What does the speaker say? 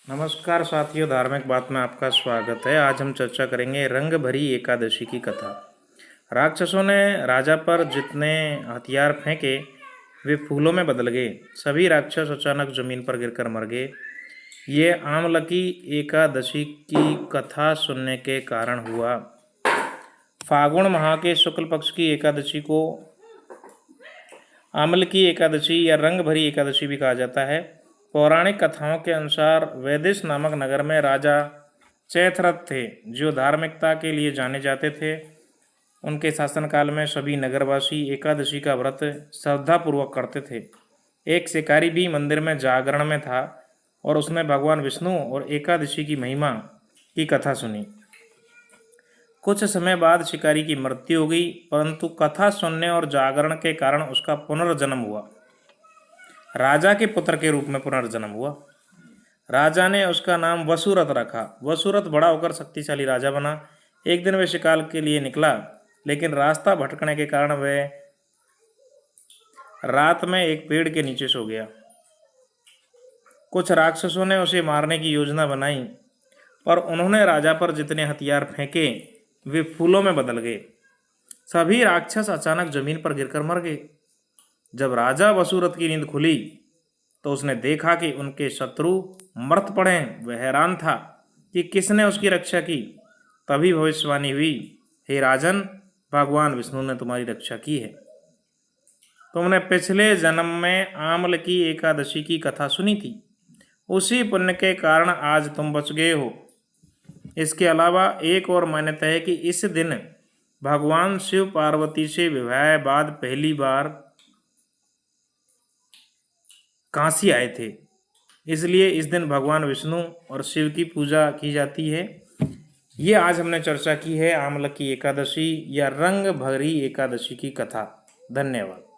नमस्कार साथियों, धार्मिक बात में आपका स्वागत है। आज हम चर्चा करेंगे रंग भरी एकादशी की कथा। राक्षसों ने राजा पर जितने हथियार फेंके वे फूलों में बदल गए। सभी राक्षस अचानक जमीन पर गिरकर मर गए। ये आमलकी एकादशी की कथा सुनने के कारण हुआ। फागुन माह के शुक्ल पक्ष की एकादशी को आमलकी एकादशी या रंग भरी एकादशी भी कहा जाता है। पौराणिक कथाओं के अनुसार वैदिश नामक नगर में राजा चैथरथ थे, जो धार्मिकता के लिए जाने जाते थे। उनके शासनकाल में सभी नगरवासी एकादशी का व्रत श्रद्धापूर्वक करते थे। एक शिकारी भी मंदिर में जागरण में था और उसने भगवान विष्णु और एकादशी की महिमा की कथा सुनी। कुछ समय बाद शिकारी की मृत्यु हो गई, परंतु कथा सुनने और जागरण के कारण उसका पुनर्जन्म हुआ। राजा के पुत्र के रूप में पुनर्जन्म हुआ। राजा ने उसका नाम वसुरथ रखा। वसुरथ बड़ा होकर शक्तिशाली राजा बना। एक दिन वह शिकार के लिए निकला, लेकिन रास्ता भटकने के कारण वह रात में एक पेड़ के नीचे सो गया। कुछ राक्षसों ने उसे मारने की योजना बनाई, पर उन्होंने राजा पर जितने हथियार फेंके वे फूलों में बदल गए। सभी राक्षस अचानक जमीन पर गिरकर मर गए। जब राजा वसुरथ की नींद खुली तो उसने देखा कि उनके शत्रु मृत पड़े हैं। वह हैरान था कि किसने उसकी रक्षा की। तभी भविष्यवाणी हुई, हे राजन, भगवान विष्णु ने तुम्हारी रक्षा की है। तुमने पिछले जन्म में आमलकी एकादशी की कथा सुनी थी, उसी पुण्य के कारण आज तुम बच गए हो। इसके अलावा एक और मान्यता है कि इस दिन भगवान शिव पार्वती से विवाह बाद पहली बार काशी आए थे, इसलिए इस दिन भगवान विष्णु और शिव की पूजा की जाती है। ये आज हमने चर्चा की है आमलकी एकादशी या रंग भरी एकादशी की कथा। धन्यवाद।